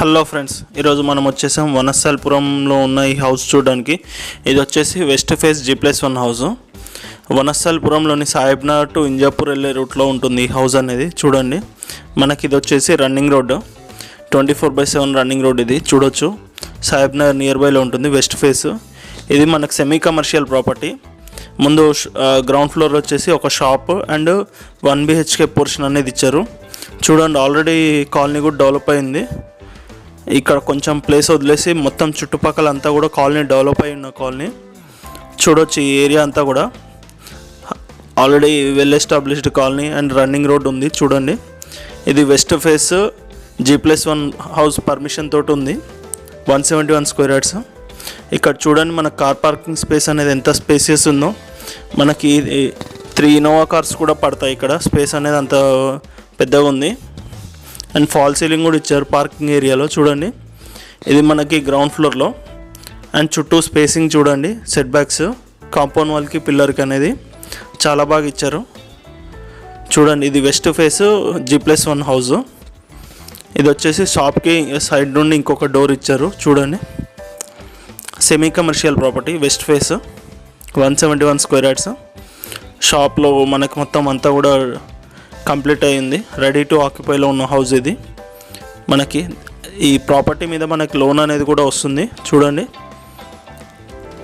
Hello friends, ఈరోజు మనం వచ్చేసాం వనస్థలపురంలో ఉన్న ఈ హౌస్ చూడడానికి. ఇది వచ్చేసి వెస్ట్ ఫేస్ G+1 హౌస్. వనస్థలపురంలోని సాహెబ్నగర్ టు ఇంజాపూర్ వెళ్ళే రూట్లో ఉంటుంది ఈ హౌస్ అనేది. చూడండి, మనకి ఇది వచ్చేసి రన్నింగ్ రోడ్, 24/7 రన్నింగ్ రోడ్. ఇది చూడొచ్చు, సాహెబ్నగర్ నియర్ బైలో ఉంటుంది, వెస్ట్ ఫేస్. ఇది మనకు సెమీ కమర్షియల్ ప్రాపర్టీ. ముందు గ్రౌండ్ ఫ్లోర్ వచ్చేసి ఒక షాప్ అండ్ 1 BHK పోర్షన్ అనేది ఇచ్చారు. చూడండి, ఆల్రెడీ కాలనీ కూడా డెవలప్ అయింది. ఇక్కడ కొంచెం ప్లేస్ వదిలేసి మొత్తం చుట్టుపక్కల అంతా కూడా కాలనీ డెవలప్ అయి ఉన్న కాలనీ. చూడొచ్చు, ఈ ఏరియా అంతా కూడా already well established colony and running road ఉంది. చూడండి, ఇది west face G+1 house permission తోటి ఉంది, 171 స్క్వేర్ యార్డ్స్. ఇక్కడ చూడండి, మన కార్ పార్కింగ్ స్పేస్ అనేది ఎంత స్పేసియస్ ఉందో. మనకి 3 ఇన్నోవా కార్స్ కూడా పడతాయి. ఇక్కడ స్పేస్ అనేది అంత పెద్దగా ఉంది. అండ్ ఫాల్ సీలింగ్ కూడా ఇచ్చారు పార్కింగ్ ఏరియాలో. చూడండి, ఇది మనకి గ్రౌండ్ ఫ్లోర్లో. అండ్ చుట్టూ స్పేసింగ్ చూడండి, సెట్ బ్యాక్స్ కాంపౌండ్ వాల్కి పిల్లర్కి అనేది చాలా బాగా ఇచ్చారు. చూడండి, ఇది వెస్ట్ ఫేస్ G+1 హౌస్. ఇది వచ్చేసి షాప్కి సైడ్ నుండి ఇంకొక డోర్ ఇచ్చారు. చూడండి, semi commercial property, west face, 171 square yards. షాప్లో మనకి మొత్తం అంతా కూడా కంప్లీట్ అయ్యింది, రెడీ టు ఆక్యుపైలో ఉన్న హౌస్ ఇది. మనకి ఈ ప్రాపర్టీ మీద మనకి లోన్ అనేది కూడా వస్తుంది. చూడండి,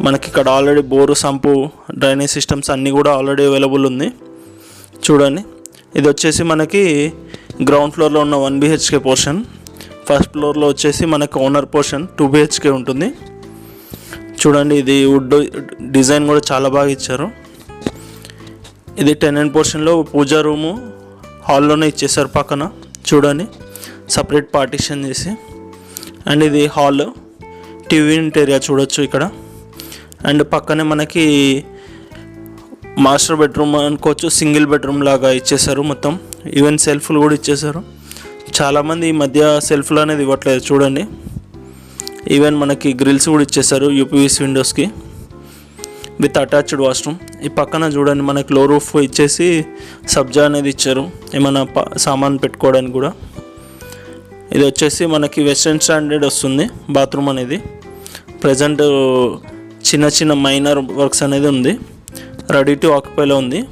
మనకి ఇక్కడ already bore, sump, drainage systems అన్నీ కూడా ఆల్రెడీ అవైలబుల్ ఉంది. చూడండి, ఇది వచ్చేసి మనకి గ్రౌండ్ ఫ్లోర్లో ఉన్న 1 BHK పోర్షన్. ఫస్ట్ ఫ్లోర్లో వచ్చేసి మనకి ఓనర్ పోర్షన్ 2 BHK ఉంటుంది. చూడండి, ఇది వుడ్ డిజైన్ కూడా చాలా బాగా ఇచ్చారు. ఇది టెనెంట్ పోర్షన్లో పూజా రూము హాల్లోనే ఇచ్చేసారు పక్కన. చూడండి, సపరేట్ పార్టీషన్ చేసి. అండ్ ఇది హాల్, టీవీ ఏరియా చూడొచ్చు ఇక్కడ. అండ్ పక్కనే మనకి మాస్టర్ బెడ్రూమ్ అనుకోవచ్చు, సింగిల్ బెడ్రూమ్ లాగా ఇచ్చేసారు మొత్తం. ఈవెన్ సెల్ఫ్లు కూడా ఇచ్చేసారు. చాలామంది ఈ మధ్య సెల్ఫ్లు అనేది ఇవ్వట్లేదు. చూడండి, ఈవెన్ మనకి గ్రిల్స్ కూడా ఇచ్చేసారు UPVC విండోస్కి విత్ అటాచ్డ్ వాష్రూమ్. ఈ పక్కన చూడండి, మనకి లో రూఫ్ ఇచ్చేసి సబ్జా అనేది ఇచ్చారు, ఏమైనా సామాన్ పెట్టుకోవడానికి కూడా. ఇది వచ్చేసి మనకి వెస్ట్రన్ స్టాండర్డ్ వస్తుంది బాత్రూమ్ అనేది. ప్రజెంట్ చిన్న మైనర్ వర్క్స్ అనేది ఉంది, రెడీ టు ఆక్యుపైలో ఉంది.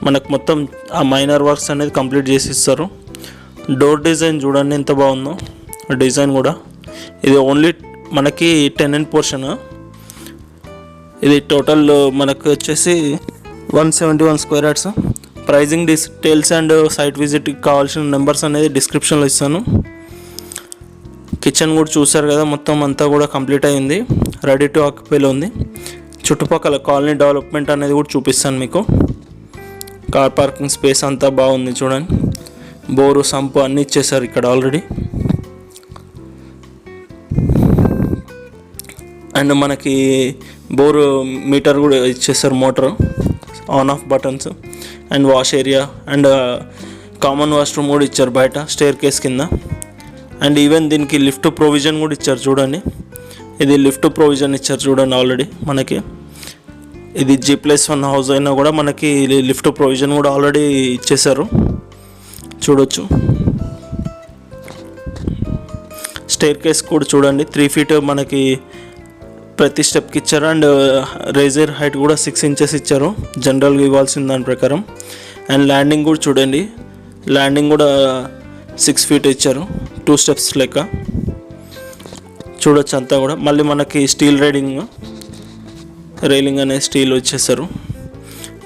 మనకు మొత్తం ఆ మైనర్ వర్క్స్ అనేది కంప్లీట్ చేసి ఇస్తారు. డోర్ డిజైన్ చూడండి ఎంత బాగుందో డిజైన్ కూడా. ఇది ఓన్లీ మనకి టెనెంట్ పోర్షన్. ఇది టోటల్ మనకు వచ్చేసి 171 square yards. Pricing details and site విజిట్కి కావాల్సిన నెంబర్స్ అనేది డిస్క్రిప్షన్లో ఇస్తాను. కిచెన్ కూడా చూసారు కదా, మొత్తం అంతా కూడా కంప్లీట్ అయ్యింది, రెడీ టు ఆక్యుపైలో ఉంది. చుట్టుపక్కల కాలనీ డెవలప్మెంట్ అనేది కూడా చూపిస్తాను మీకు. కార్ పార్కింగ్ స్పేస్ అంతా బాగుంది. చూడండి, బోరు, సంపు అన్నీ ఇచ్చేసారు ఇక్కడ ఆల్రెడీ. అండ్ మనకి బోరు మీటర్ కూడా ఇచ్చేసారు, motor on off buttons. And wash area and common washroom కూడా ఇచ్చారు బయట స్టేర్ కేస్ కింద. అండ్ ఈవెన్ దీనికి లిఫ్ట్ ప్రొవిజన్ కూడా ఇచ్చారు. చూడండి, ఇది లిఫ్ట్ ప్రొవిజన్ ఇచ్చారు చూడండి ఆల్రెడీ మనకి. ఇది G+1 హౌస్ అయినా కూడా మనకి లిఫ్ట్ ప్రొవిజన్ కూడా ఆల్రెడీ ఇచ్చేసారు. చూడొచ్చు, స్టేర్ కేస్ కూడా చూడండి 3 feet మనకి ప్రతి స్టెప్కి ఇచ్చారు. అండ్ రేజర్ హైట్ కూడా 6 inches ఇచ్చారు జనరల్గా ఇవ్వాల్సిన దాని ప్రకారం. అండ్ ల్యాండింగ్ కూడా చూడండి, ల్యాండింగ్ కూడా 6 feet ఇచ్చారు, 2 steps లెక్క. చూడొచ్చు అంతా కూడా. మళ్ళీ మనకి స్టీల్ రైలింగ్ అనేది స్టీల్ ఇచ్చేసారు.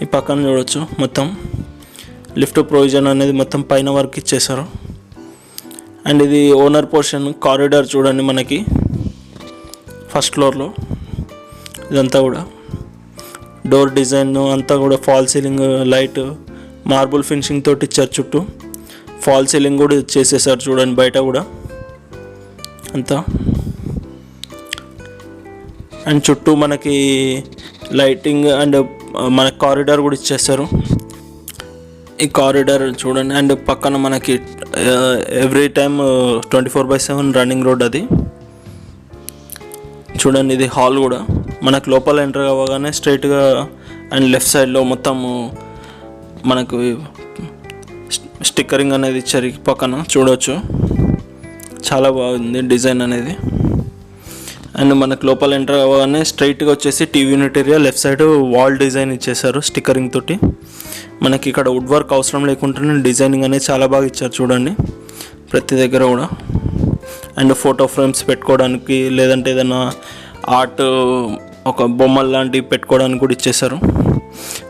ఈ పక్కన చూడొచ్చు, మొత్తం లిఫ్ట్ ప్రొవిజన్ అనేది మొత్తం పైన వరకు ఇచ్చేసారు. అండ్ ఇది ఓనర్ పోర్షన్ కారిడార్ చూడండి మనకి ఫస్ట్ ఫ్లోర్లో. ఇదంతా కూడా డోర్ డిజైన్ అంతా కూడా fall ceiling, light, marble finishing తోటి ఇచ్చారు. చుట్టూ ఫాల్ సీలింగ్ కూడా చేసేసారు చూడండి బయట కూడా అంతా. అండ్ చుట్టూ మనకి లైటింగ్ అండ్ మన కారిడార్ కూడా ఇచ్చేస్తారు. ఈ కారిడార్ చూడండి. అండ్ పక్కన మనకి ఎవ్రీ టైమ్ 24/7 రన్నింగ్ రోడ్ అది. చూడండి, ఇది హాల్ కూడా మనకు లోపల ఎంటర్ అవ్వగానే స్ట్రైట్గా అండ్ లెఫ్ట్ సైడ్లో మొత్తం మనకు స్టిక్కరింగ్ అనేది ఇచ్చారు పక్కన చూడవచ్చు. చాలా బాగుంది డిజైన్ అనేది. అండ్ మనకు లోపల ఎంటర్ అవ్వగానే స్ట్రైట్గా వచ్చేసి TV unit area, left side wall design ఇచ్చేసారు స్టిక్కరింగ్ తోటి. మనకి ఇక్కడ వుడ్ వర్క్ అవసరం లేకుండానే డిజైనింగ్ అనేది చాలా బాగా ఇచ్చారు చూడండి ప్రతి దగ్గర కూడా. అండ్ ఫోటో ఫ్రేమ్స్ పెట్టుకోవడానికి, లేదంటే ఏదైనా ఆర్ట్ ఒక బొమ్మలు లాంటివి పెట్టుకోవడానికి కూడా ఇచ్చేసారు.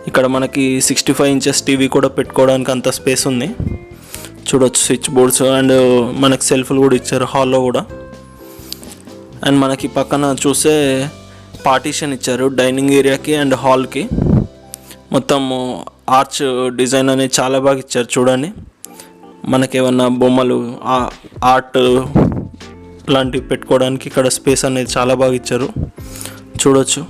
ఇక్కడ మనకి 65 ఇంచెస్ టీవీ కూడా పెట్టుకోవడానికి అంత స్పేస్ ఉంది చూడొచ్చు. స్విచ్ బోర్డ్స్ అండ్ మనకి సెల్ఫ్లు కూడా ఇచ్చారు హాల్లో కూడా. అండ్ మనకి పక్కన చూస్తే పార్టీషన్ ఇచ్చారు డైనింగ్ ఏరియాకి అండ్ హాల్కి. మొత్తం ఆర్చ్ డిజైన్ అనేది చాలా బాగా ఇచ్చారు చూడండి. మనకి ఏమన్నా బొమ్మలు ఆర్ట్ లాంటివి పెట్టుకోవడానికి ఇక్కడ స్పేస్ అనేది చాలా బాగా ఇచ్చారు చూడొచ్చు.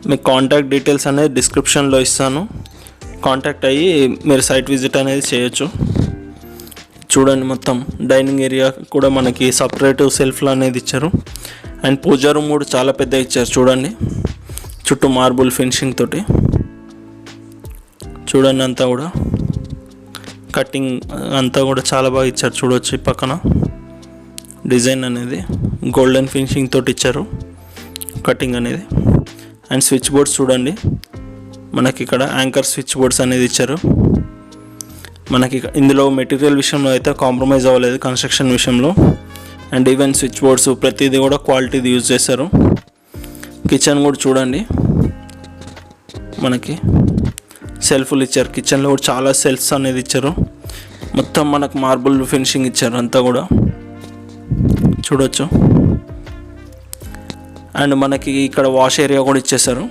మీకు కాంటాక్ట్ డీటెయిల్స్ అనేది డిస్క్రిప్షన్లో ఇస్తాను, కాంటాక్ట్ అయ్యి మీరు సైట్ విజిట్ అనేది చేయొచ్చు. చూడండి మొత్తం డైనింగ్ ఏరియా కూడా మనకి సపరేట్ సెల్ఫ్లు అనేది ఇచ్చారు. అండ్ పూజా రూమ్ కూడా చాలా పెద్ద ఇచ్చారు చూడండి, చుట్టూ మార్బుల్ ఫినిషింగ్ తోటి. చూడండి అంతా కూడా కటింగ్ అంతా కూడా చాలా బాగా ఇచ్చారు చూడవచ్చు. ఈ పక్కన డిజైన్ అనేది గోల్డెన్ ఫినిషింగ్ తోటి ఇచ్చారు కటింగ్ అనేది. అండ్ స్విచ్ బోర్డ్స్ చూడండి, మనకి ఇక్కడ యాంకర్ స్విచ్ బోర్డ్స్ అనేది ఇచ్చారు. మనకి ఇందులో మెటీరియల్ విషయంలో అయితే కాంప్రమైజ్ అవ్వలేదు కన్స్ట్రక్షన్ విషయంలో. అండ్ ఈవెన్ స్విచ్ బోర్డ్స్ ప్రతిదీ కూడా క్వాలిటీది యూజ్ చేశారు. కిచెన్ కూడా చూడండి, మనకి సెల్ఫ్లు ఇచ్చారు. కిచెన్లో కూడా చాలా సెల్ఫ్స్ అనేది ఇచ్చారు. మొత్తం మనకు మార్బుల్ ఫినిషింగ్ ఇచ్చారు అంతా కూడా చూడొచ్చు. అండ్ మనకి ఇక్కడ వాష్ ఏరియా కూడా ఇచ్చేసారు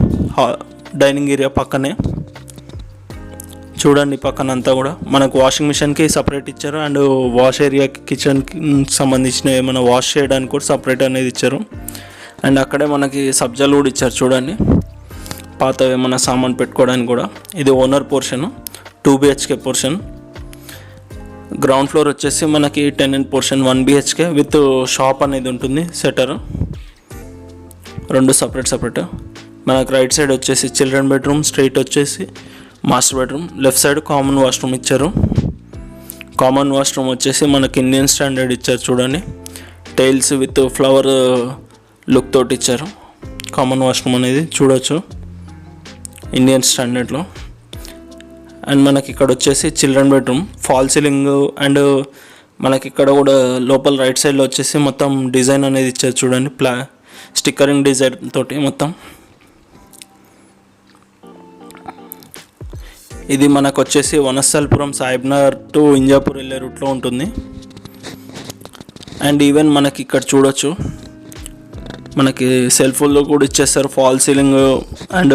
డైనింగ్ ఏరియా పక్కనే. చూడండి పక్కన అంతా కూడా మనకు వాషింగ్ మిషన్కి సపరేట్ ఇచ్చారు. అండ్ వాష్ ఏరియాకి కిచెన్కి సంబంధించిన ఏమైనా వాష్ చేయడానికి కూడా సపరేట్ అనేది ఇచ్చారు. అండ్ అక్కడే మనకి సబ్జాలు కూడా ఇచ్చారు చూడండి, పాత ఏమైనా సామాన్ పెట్టుకోవడానికి కూడా. ఇది owner portion, 2 BHK portion. Ground floor వచ్చేసి మనకి tenant portion 1 BHK with shop అనేది ఉంటుంది, సెటర్. 2 సపరేట్. మనకు రైట్ సైడ్ వచ్చేసి చిల్డ్రన్ బెడ్రూమ్, స్ట్రైట్ వచ్చేసి master bedroom, left side common washroom ఇచ్చారు. కామన్ వాష్రూమ్ వచ్చేసి మనకి ఇండియన్ స్టాండర్డ్ ఇచ్చారు చూడండి, టైల్స్ విత్ ఫ్లవర్ లుక్ తోటి ఇచ్చారు. కామన్ వాష్రూమ్ అనేది చూడొచ్చు ఇండియన్ స్టాండర్డ్లో. అండ్ మనకి ఇక్కడ వచ్చేసి children bedroom, fall ceiling. And మనకి ఇక్కడ కూడా లోపల రైట్ సైడ్లో వచ్చేసి మొత్తం డిజైన్ అనేది ఇచ్చారు చూడండి, స్టిక్కరింగ్ డిజైన్ తోటి మొత్తం. ఇది మనకు వచ్చేసి వనస్థలపురం సాయిబ్నగర్ టు ఇంజాపూర్ వెళ్ళే రూట్లో ఉంటుంది. అండ్ ఈవెన్ మనకి ఇక్కడ చూడొచ్చు, మనకి సెల్ఫ్లో కూడా ఇచ్చేస్తారు fall ceiling and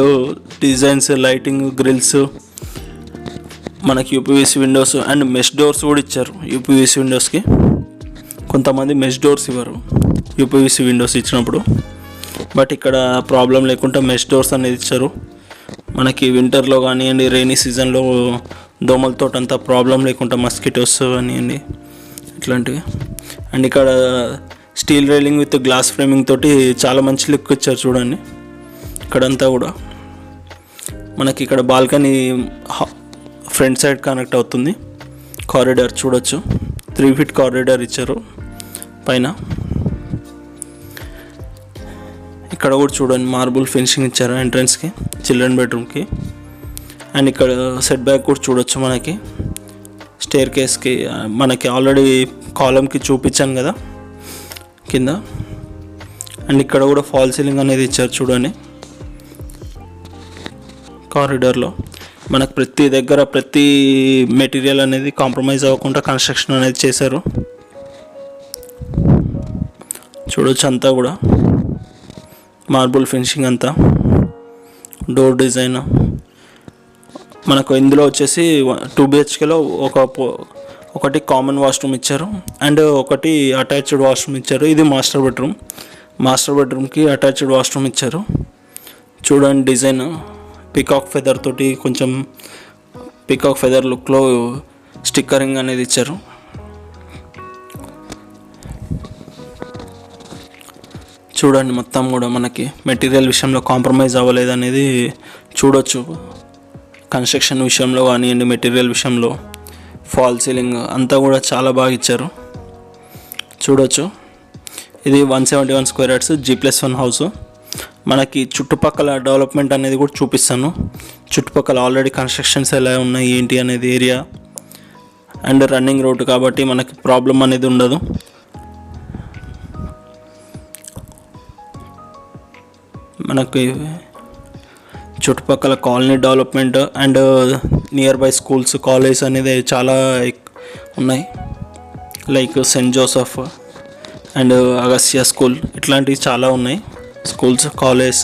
designs, lighting, grills, మనకి UPVC windows and mesh doors కూడా ఇచ్చారు. యూపీవీసీ విండోస్కి కొంతమంది మెష్ డోర్స్ ఇవ్వరు యూపీవీసీ విండోస్ ఇచ్చినప్పుడు, బట్ ఇక్కడ ప్రాబ్లం లేకుండా మెష్ డోర్స్ అనేది ఇచ్చారు. మనకి వింటర్లో కానివ్వండి, రైనీ సీజన్లో దోమలతో అంతా ప్రాబ్లం లేకుండా, మస్కిటోస్ కానివ్వండి ఇట్లాంటివి. అండ్ ఇక్కడ steel railing with glass framing తోటి చాలా మంచి లుక్ ఇచ్చారు చూడండి. ఇక్కడంతా కూడా మనకి ఇక్కడ బాల్కనీ ఫ్రంట్ సైడ్ కనెక్ట్ అవుతుంది. కారిడార్ చూడొచ్చు, 3 feet కారిడార్ ఇచ్చారు పైన. ఇక్కడ కూడా చూడండి మార్బుల్ ఫినిషింగ్ ఇచ్చారు ఎంట్రన్స్కి, చిల్డ్రన్ బెడ్రూమ్కి. అండ్ ఇక్కడ సెట్ బ్యాక్ కూడా చూడొచ్చు మనకి, స్టేర్ కేస్కి. మనకి ఆల్రెడీ కాలంకి చూపించాను కదా కింద. అండ్ ఇక్కడ కూడా ఫాల్ సీలింగ్ అనేది ఇచ్చారు చూడండి. కారిడార్లో మనకు ప్రతి దగ్గర ప్రతి మెటీరియల్ అనేది కాంప్రమైజ్ అవ్వకుండా కన్స్ట్రక్షన్ అనేది చేశారు చూడొచ్చు. అంతా కూడా మార్బుల్ ఫినిషింగ్ అంతా, డోర్ డిజైన్. మనకు ఇందులో వచ్చేసి 2 BHKలో ఒకటి కామన్ వాష్రూమ్ ఇచ్చారు అండ్ ఒకటి అటాచ్డ్ వాష్రూమ్ ఇచ్చారు. ఇది మాస్టర్ బెడ్రూమ్కి అటాచ్డ్ వాష్రూమ్ ఇచ్చారు చూడండి. డిజైన్ పికాక్ ఫెదర్ తోటి, కొంచెం పికాక్ ఫెదర్ లుక్లో స్టిక్కరింగ్ అనేది ఇచ్చారు. చూడండి మొత్తం కూడా మనకి మెటీరియల్ విషయంలో కాంప్రమైజ్ అవ్వలేదు అనేది చూడొచ్చు. కన్స్ట్రక్షన్ విషయంలో కానివ్వండి, మెటీరియల్ విషయంలో ఫాల్ సీలింగ్ అంతా కూడా చాలా బాగా ఇచ్చారు. చూడొచ్చు, ఇది 171 స్క్వేర్ యార్డ్స్ G+1 హౌస్. మనకి చుట్టుపక్కల డెవలప్మెంట్ అనేది కూడా చూపిస్తాను. చుట్టుపక్కల ఆల్రెడీ కన్స్ట్రక్షన్స్ ఎలా ఉన్నాయి ఏంటి అనేది ఏరియా అండ్ రన్నింగ్ రోడ్ కాబట్టి మనకి ప్రాబ్లం అనేది ఉండదు. మనకి చుట్టుపక్కల colony development and near by schools, college అనేది చాలా ఉన్నాయి. Like Saint Joseph and Agastya school, ఇట్లాంటివి చాలా ఉన్నాయి. స్కూల్స్, కాలేజ్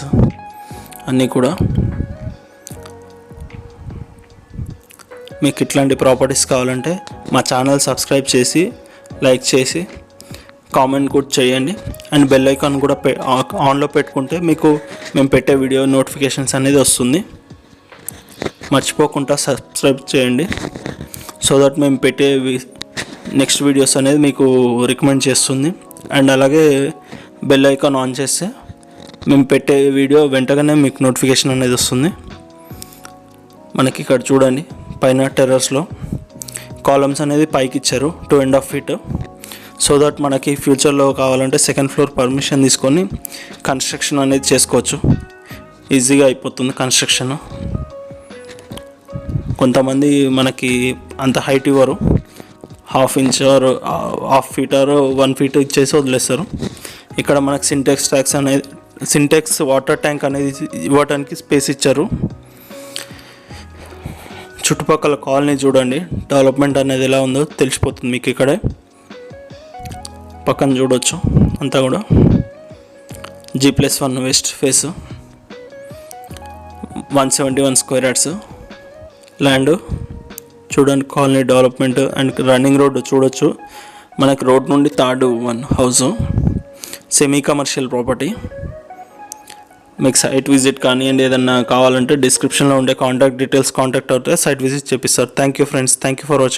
అన్నీ కూడా. మీకు ఇట్లాంటి ప్రాపర్టీస్ కావాలంటే మా ఛానల్ సబ్స్క్రైబ్ చేసి, లైక్ చేసి, కామెంట్ కూడా చేయండి. అండ్ బెల్ ఐకాన్ కూడా ఆన్లో పెట్టుకుంటే మీకు మేము పెట్టే వీడియో నోటిఫికేషన్స్ అనేది వస్తుంది. మర్చిపోకుండా సబ్స్క్రైబ్ చేయండి. సో దట్ మేము పెట్టే నెక్స్ట్ వీడియోస్ అనేది మీకు రికమెండ్ చేస్తుంది. అండ్ అలాగే బెల్ ఐకాన్ ఆన్ చేస్తే మేము పెట్టే వీడియో వెంటనే మీకు నోటిఫికేషన్ అనేది వస్తుంది. మనకి ఇక్కడ చూడండి, పైన టెర్రస్లో కాలమ్స్ అనేది పైకి ఇచ్చారు 2.5 feet. సో దట్ మనకి ఫ్యూచర్లో కావాలంటే సెకండ్ ఫ్లోర్ పర్మిషన్ తీసుకొని కన్స్ట్రక్షన్ అనేది చేసుకోవచ్చు. ఈజీగా అయిపోతుంది కన్స్ట్రక్షన్. కొంతమంది మనకి అంత హైట్ ఇవ్వరు, 1/2 inch or 1/2 feet or 1 feet ఇచ్చేసి వదిలేస్తారు. ఇక్కడ మనకి సింటెక్స్ వాటర్ ట్యాంక్ అనేది ఇవ్వడానికి స్పేస్ ఇచ్చారు. చుట్టుపక్కల కాలనీ చూడండి, డెవలప్మెంట్ అనేది ఎలా ఉందో తెలిసిపోతుంది మీకు. ఇక్కడే పక్కన చూడవచ్చు, అంతా కూడా G+1 west face 171 square yards land. చూడండి colony development and running road చూడొచ్చు. మనకి రోడ్ నుండి 3rd 1 house, semi commercial property. మీకు సైట్ విజిట్ కానివ్వండి, ఏదన్నా కావాలంటే డిస్క్రిప్షన్లో ఉండే కాంటాక్ట్ డీటెయిల్స్ కాంటాక్ట్ అవుతే సైట్ విజిట్ చేపిస్తారు. Thank you friends, thank you for watching.